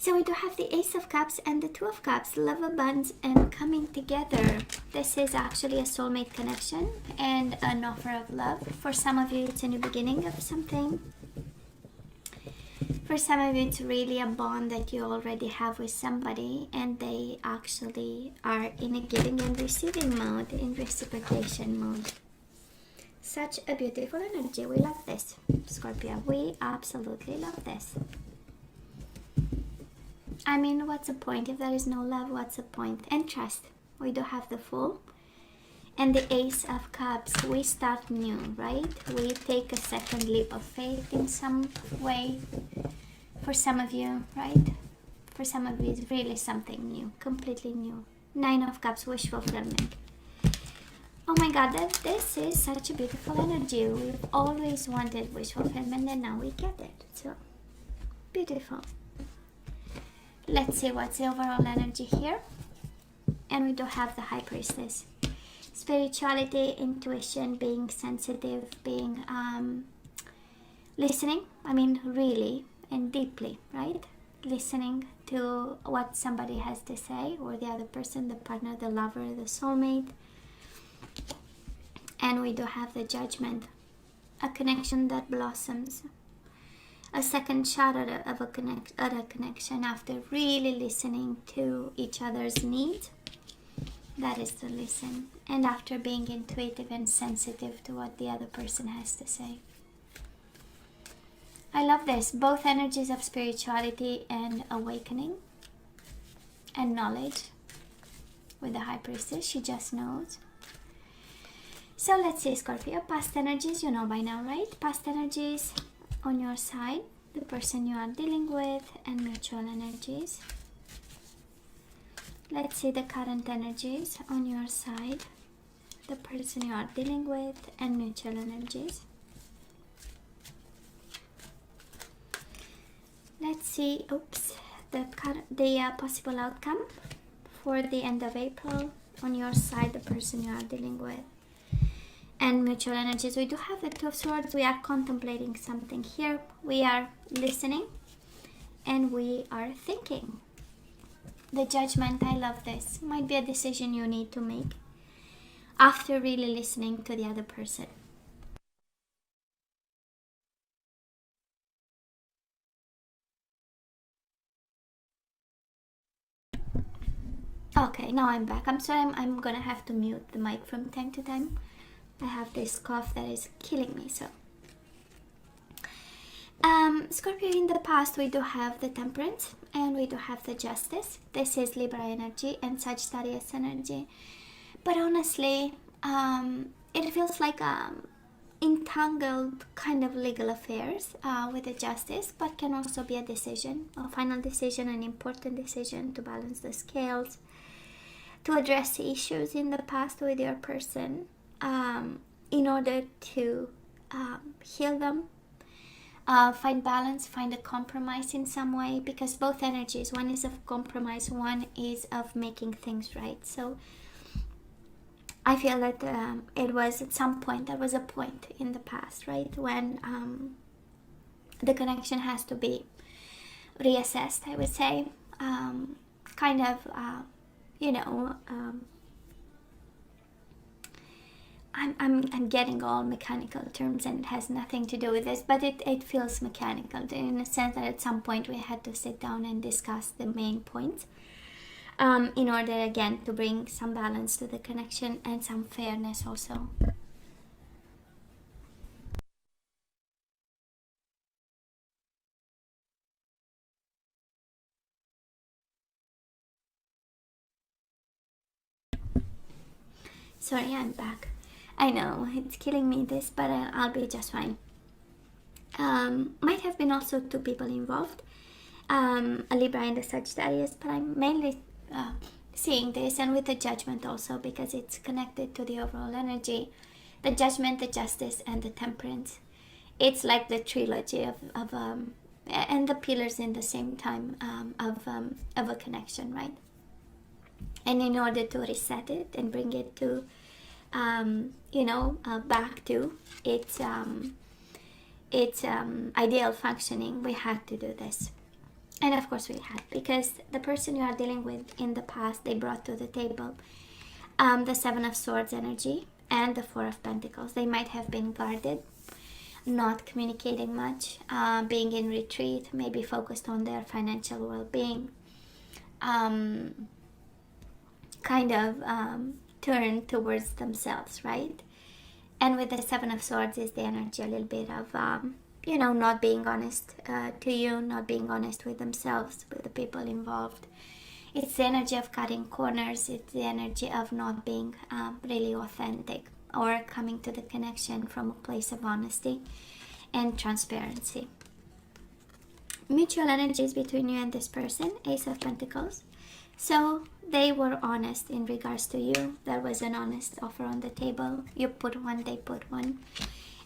So we do have the Ace of Cups and the Two of Cups, love abundance and coming together. This is actually a soulmate connection and an offer of love. For some of you, it's a new beginning of something. For some of you, it's really a bond that you already have with somebody, and they actually are in a giving and receiving mode, in reciprocation mode. Such a beautiful energy. We love this, Scorpio. We absolutely love this. I mean, what's the point? If there is no love, what's the point? And trust. We do have the Fool and the Ace of Cups. We start new, right? We take a second leap of faith in some way. For some of you, right? For some of you, it's really something new, completely new. Nine of Cups, wish fulfillment. Oh my God, this is such a beautiful energy. We've always wanted wish fulfillment, and now we get it. So beautiful. Let's see what's the overall energy here. And we do have the High Priestess. Spirituality, intuition, being sensitive, being listening. I mean, really and deeply, right? Listening to what somebody has to say, or the other person, the partner, the lover, the soulmate. And we do have the Judgment, a connection that blossoms, a second shot at a connection after really listening to each other's needs. That is to listen, and after being intuitive and sensitive to what the other person has to say. I love this, both energies of spirituality and awakening and knowledge. With the High Priestess, she just knows. So let's see, Scorpio, past energies, you know by now, right? Past energies on your side, the person you are dealing with, and mutual energies. Let's see the current energies on your side, the person you are dealing with, and mutual energies. Let's see, the possible outcome for the end of April on your side, the person you are dealing with, and mutual energies. We do have the Two of Swords. We are contemplating something here. We are listening and we are thinking. The Judgment, I love this. Might be a decision you need to make after really listening to the other person. Okay, now I'm back. I'm sorry, I'm gonna have to mute the mic from time to time. I have this cough that is killing me, so. Scorpio, in the past we do have the Temperance and we do have the Justice. This is Libra energy and Sagittarius energy. But honestly, it feels like entangled kind of legal affairs with the Justice, but can also be a decision, a final decision, an important decision to balance the scales, to address issues in the past with your person, in order to heal them, find balance, find a compromise in some way, because both energies, one is of compromise, one is of making things right. So I feel that it was at some point, there was a point in the past, right, when the connection has to be reassessed, I would say, kind of, I'm getting all mechanical terms, and it has nothing to do with this, but it feels mechanical in the sense that at some point we had to sit down and discuss the main points, in order again to bring some balance to the connection and some fairness also. Sorry, I'm back. I know, it's killing me this, but I'll be just fine. Might have been also two people involved, a Libra and a Sagittarius, but I'm mainly seeing this, and with the Judgment also, because it's connected to the overall energy. The Judgment, the Justice, and the Temperance. It's like the trilogy of and the pillars in the same time of a connection, right? And in order to reset it and bring it to back to its ideal functioning, we had to do this. And of course we had, because the person you are dealing with in the past, they brought to the table the Seven of Swords energy and the Four of Pentacles. They might have been guarded, not communicating much, being in retreat, maybe focused on their financial well-being, kind of turned towards themselves, right? And with the Seven of Swords is the energy a little bit of not being honest to you, not being honest with themselves, with the people involved. It's the energy of cutting corners. It's the energy of not being really authentic, or coming to the connection from a place of honesty and transparency. Mutual energies between you and this person, Ace of Pentacles. So they were honest in regards to you. There was an honest offer on the table. You put one, they put one.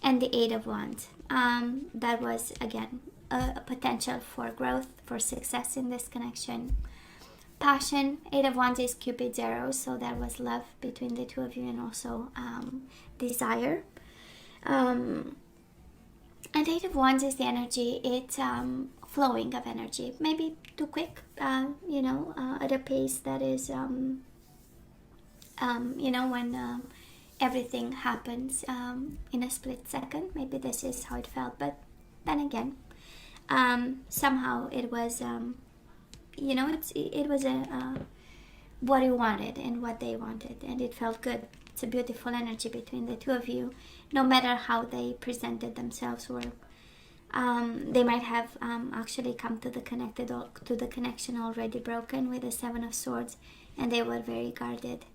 And the Eight of Wands. That was, again, a potential for growth, for success in this connection. Passion. Eight of Wands is Cupid's arrow, so there was love between the two of you, and also desire. And Eight of Wands is the energy. It's flowing of energy, maybe too quick, at a pace that is, when everything happens in a split second. Maybe this is how it felt, but then again, somehow it was, it was what you wanted and what they wanted, and it felt good. It's a beautiful energy between the two of you, no matter how they presented themselves, or they might have actually come to the connection already broken with the Seven of Swords, and they were very guarded,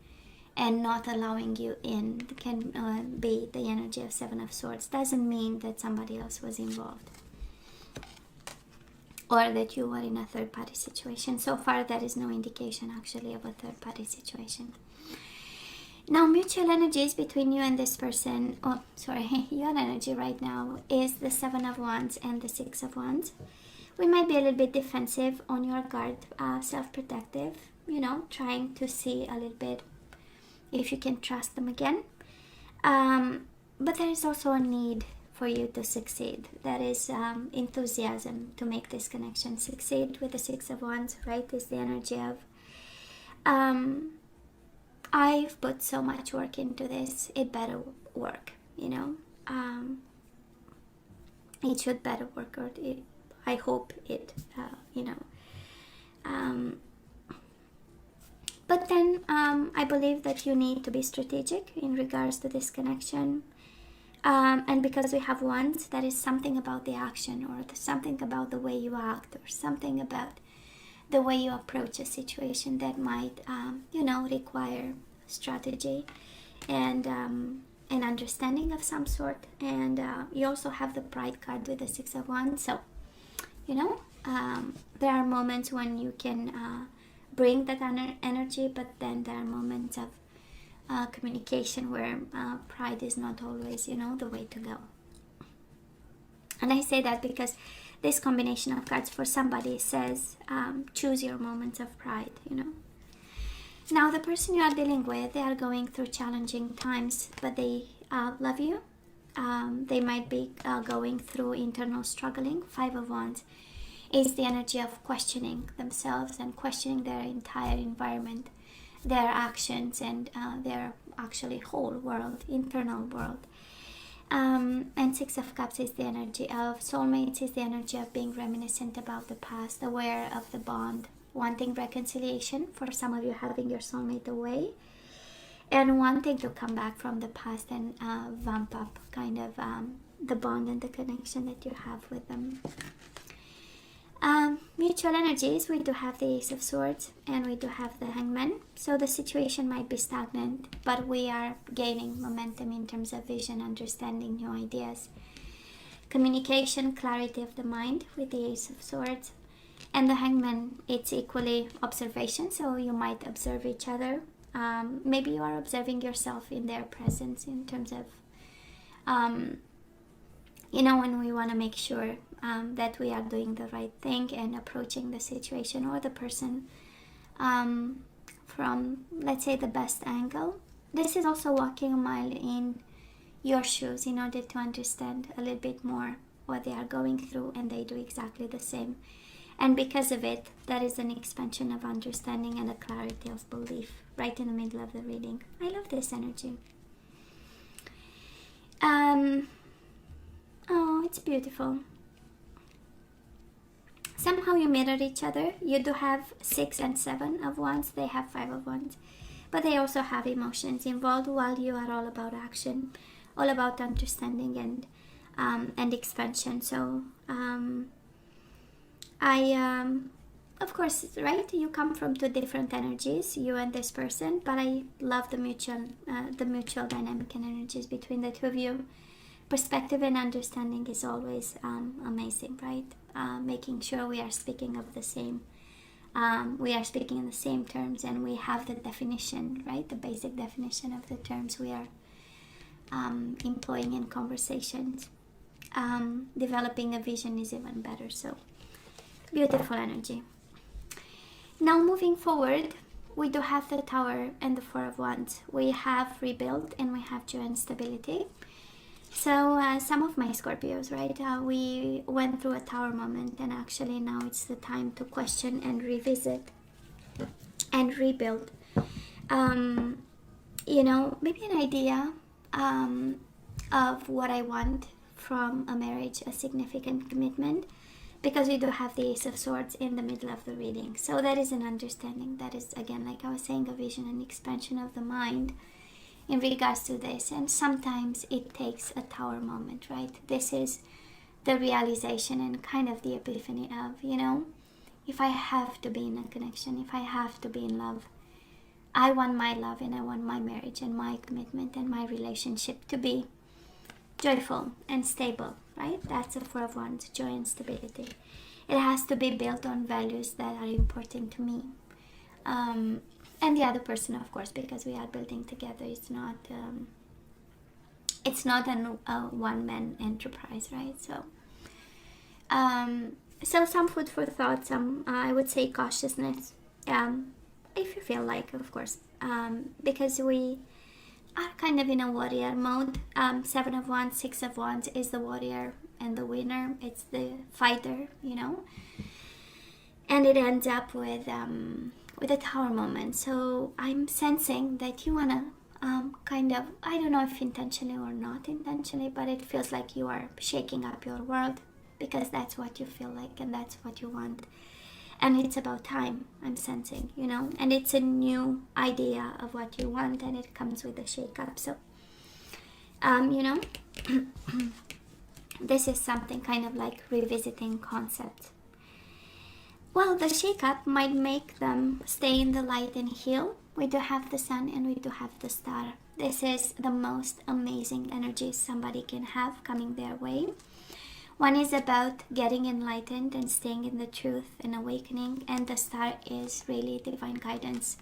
and not allowing you in can be the energy of Seven of Swords. Doesn't mean that somebody else was involved, or that you were in a third-party situation. So far, there is no indication actually of a third-party situation. Now, mutual energies between you and this person, your energy right now is the Seven of Wands and the Six of Wands. We might be a little bit defensive, on your guard, self-protective, trying to see a little bit if you can trust them again. But there is also a need for you to succeed. That is enthusiasm to make this connection succeed. With the Six of Wands, right, is the energy of I've put so much work into this, it better work, it should better work, or I hope it, but then I believe that you need to be strategic in regards to this connection, and because we have Wands, there is something about the action, or something about the way you act, or something about the way you approach a situation that might, require strategy and an understanding of some sort. And you also have the Pride card with the Six of Wands. So, there are moments when you can bring that energy, but then there are moments of communication where pride is not always, the way to go. And I say that because this combination of cards for somebody says, choose your moments of pride, Now, the person you are dealing with, they are going through challenging times, but they love you. They might be going through internal struggling. Five of Wands is the energy of questioning themselves and questioning their entire environment, their actions, and their actually whole world, internal world. And Six of Cups is the energy of soulmates, is the energy of being reminiscent about the past, aware of the bond, wanting reconciliation, for some of you having your soulmate away, and wanting to come back from the past and vamp up kind of the bond and the connection that you have with them. Mutual energies, we do have the Ace of Swords and we do have the Hangman. So the situation might be stagnant, but we are gaining momentum in terms of vision, understanding, new ideas, communication, clarity of the mind with the Ace of Swords. And the Hangman, it's equally observation, so you might observe each other. Maybe you are observing yourself in their presence, in terms of, when we want to make sure that we are doing the right thing and approaching the situation or the person from, let's say, the best angle. This is also walking a mile in your shoes in order to understand a little bit more what they are going through, and they do exactly the same. And because of it, that is an expansion of understanding and a clarity of belief right in the middle of the reading. I love this energy. Oh, it's beautiful. Somehow you mirror each other. You do have 6 and 7 of wands. They have 5 of wands. But they also have emotions involved, while you are all about action, all about understanding and expansion. So of course, right, you come from 2 different energies, you and this person, but I love the mutual dynamic and energies between the 2 of you. Perspective and understanding is always amazing, right? Making sure we are speaking of the same, we are speaking in the same terms, and we have the definition, right? The basic definition of the terms we are employing in conversations. Developing a vision is even better. So beautiful energy. Now moving forward, we do have the Tower and the 4 of Wands. We have rebuild and we have joy and stability. So some of my Scorpios, right, we went through a Tower moment, and actually now it's the time to question and revisit and rebuild. You know, maybe an idea of what I want from a marriage, a significant commitment, because we do have the Ace of Swords in the middle of the reading. So that is an understanding. That is, again, like I was saying, a vision and expansion of the mind in regards to this. And sometimes it takes a Tower moment, right? This is the realization and kind of the epiphany of, you know, if I have to be in a connection, if I have to be in love, I want my love and I want my marriage and my commitment and my relationship to be joyful and stable, right? That's the 4 of Wands, joy and stability. It has to be built on values that are important to me. And the other person, of course, because we are building together. It's not a one-man enterprise, right? So so some food for thought, some I would say cautiousness, if you feel like, of course, because we are kind of in a warrior mode. 7 of Wands, 6 of Wands is the warrior and the winner. It's the fighter, you know, and it ends up with a Tower moment. So I'm sensing that you wanna kind of, I don't know if intentionally or not intentionally, but it feels like you are shaking up your world, because that's what you feel like and that's what you want. And it's about time, I'm sensing, you know, and it's a new idea of what you want, and it comes with a shake-up. So, you know, this is something kind of like revisiting concepts. Well, the shake-up might make them stay in the light and heal. We do have the Sun and we do have the Star. This is the most amazing energy somebody can have coming their way. One is about getting enlightened and staying in the truth and awakening, and the Star is really divine guidance,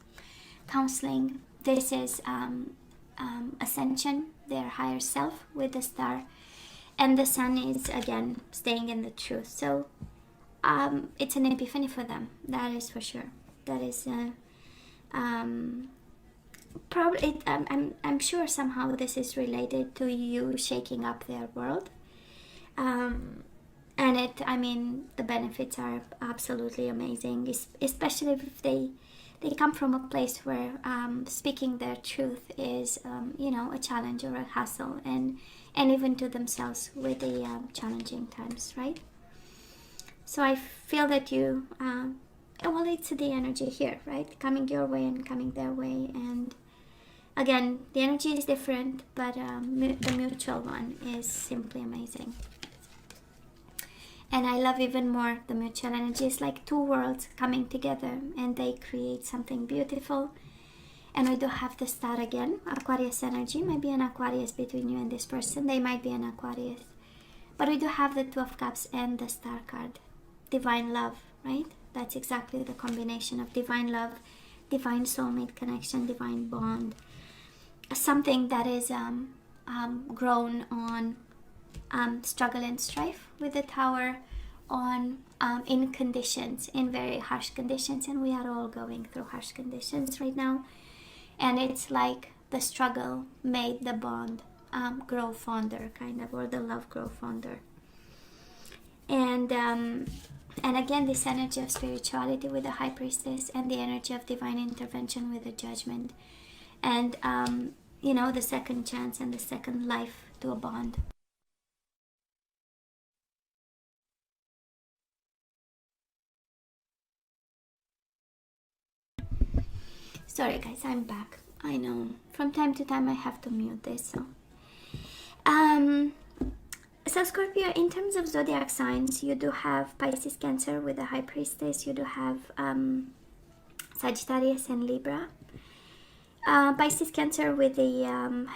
counseling. This is ascension, their higher self with the Star, and the Sun is again staying in the truth. So it's an epiphany for them, that is for sure. That is probably I'm sure somehow this is related to you shaking up their world. And I mean, the benefits are absolutely amazing, especially if they come from a place where speaking their truth is, you know, a challenge or a hassle, and even to themselves with the challenging times, right? So I feel that you, well, it's the energy here, right? Coming your way and coming their way, and again, the energy is different, but the mutual one is simply amazing. And I love even more the mutual energy. It's like 2 worlds coming together and they create something beautiful. And we do have the Star again, Aquarius energy. Maybe an Aquarius between you and this person. They might be an Aquarius. But we do have the 2 of Cups and the Star card. Divine love, right? That's exactly the combination of divine love, divine soulmate connection, divine bond. Something that is grown on struggle and strife with the Tower, on in conditions, in very harsh conditions, and we are all going through harsh conditions right now, and it's like the struggle made the bond grow fonder, kind of, or the love grow fonder. And And again, this energy of spirituality with the High Priestess, and the energy of divine intervention with the Judgment. And, you know, the second chance and the second life to a bond. Sorry guys, I'm back. I know, from time to time I have to mute this. So Scorpio, in terms of zodiac signs, you do have Pisces, Cancer with the High Priestess. You do have Sagittarius and Libra. Pisces, Cancer with the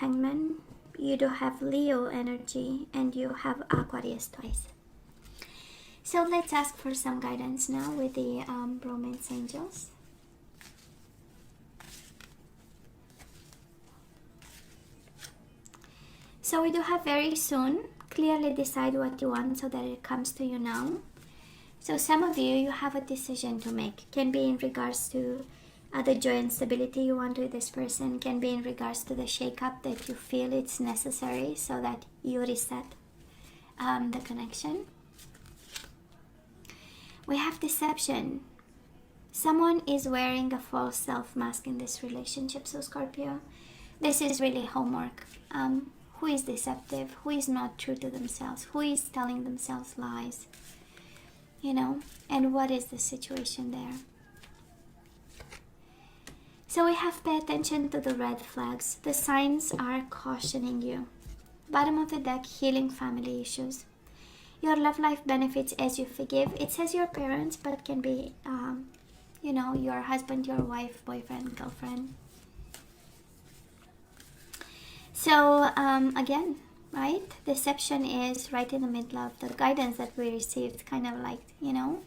Hangman. You do have Leo energy, and you have Aquarius twice. So let's ask for some guidance now with the romance angels. So we do have very soon. Clearly decide what you want so that it comes to you now. So some of you have a decision to make. Can be in regards to the joy and stability you want with this person. Can be in regards to the shake-up that you feel it's necessary so that you reset the connection. We have deception. Someone is wearing a false self mask in this relationship. So Scorpio, this is really homework. Who is deceptive? Who is not true to themselves? Who is telling themselves lies? You know, and what is the situation there? So we have pay attention to the red flags. The signs are cautioning you. Bottom of the deck, healing family issues. Your love life benefits as you forgive. It says your parents, but can be, you know, your husband, your wife, boyfriend, girlfriend. So again, right, deception is right in the middle of the guidance that we received. Kind of like, you know,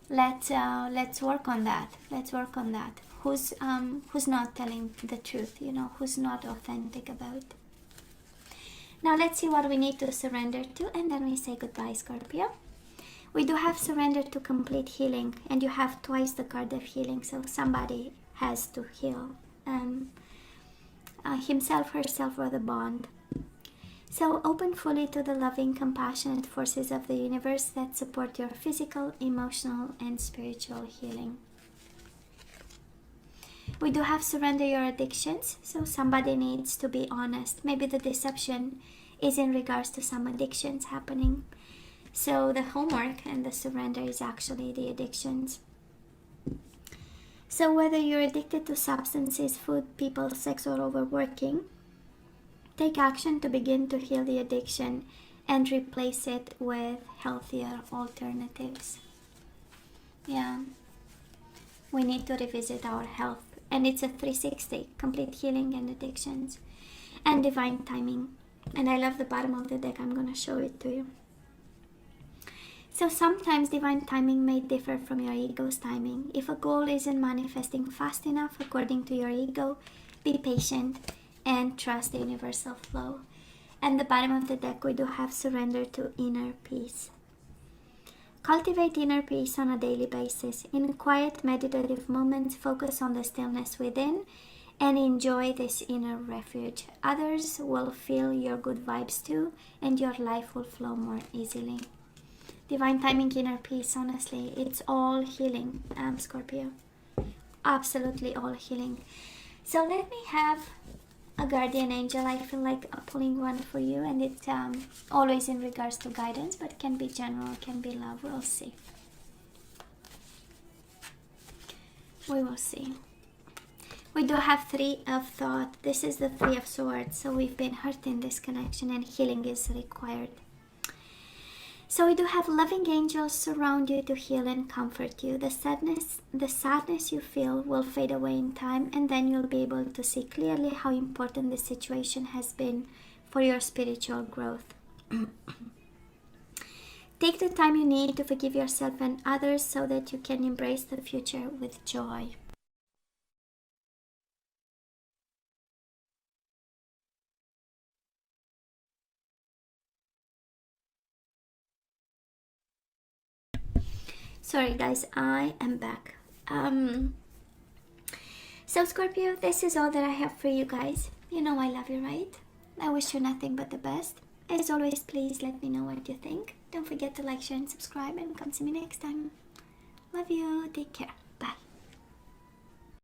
let's work on that. Let's work on that. Who's not telling the truth? You know, who's not authentic about it? Now let's see what we need to surrender to, and then we say goodbye, Scorpio. We do have surrender to complete healing, and you have twice the card of healing. So somebody has to heal. Himself, herself, or the bond. So open fully to the loving, compassionate forces of the universe that support your physical, emotional, and spiritual healing. We do have surrender your addictions. So somebody needs to be honest. Maybe the deception is in regards to some addictions happening. So the homework and the surrender is actually the addictions. So whether you're addicted to substances, food, people, sex, or overworking, take action to begin to heal the addiction and replace it with healthier alternatives. Yeah, we need to revisit our health. And it's a 360, complete healing and addictions and divine timing. And I love the bottom of the deck. I'm going to show it to you. So sometimes divine timing may differ from your ego's timing. If a goal isn't manifesting fast enough according to your ego, be patient and trust the universal flow. And the bottom of the deck, we do have surrender to inner peace. Cultivate inner peace on a daily basis. In quiet meditative moments, focus on the stillness within and enjoy this inner refuge. Others will feel your good vibes too, and your life will flow more easily. Divine timing, inner peace, honestly, it's all healing, Scorpio. Absolutely all healing. So let me have a guardian angel. I feel like pulling one for you, and it's always in regards to guidance, but can be general, can be love. We'll see. We will see. We do have Three of Thought. This is the Three of Swords. So we've been hurt in this connection, and healing is required. So we do have loving angels surround you to heal and comfort you. The sadness you feel will fade away in time, and then you'll be able to see clearly how important this situation has been for your spiritual growth. Take the time you need to forgive yourself and others so that you can embrace the future with joy. Sorry guys, I am back. So Scorpio, this is all that I have for you guys. You know I love you, right? I wish you nothing but the best. As always, please let me know what you think. Don't forget to like, share, and subscribe, and come see me next time. Love you. Take care.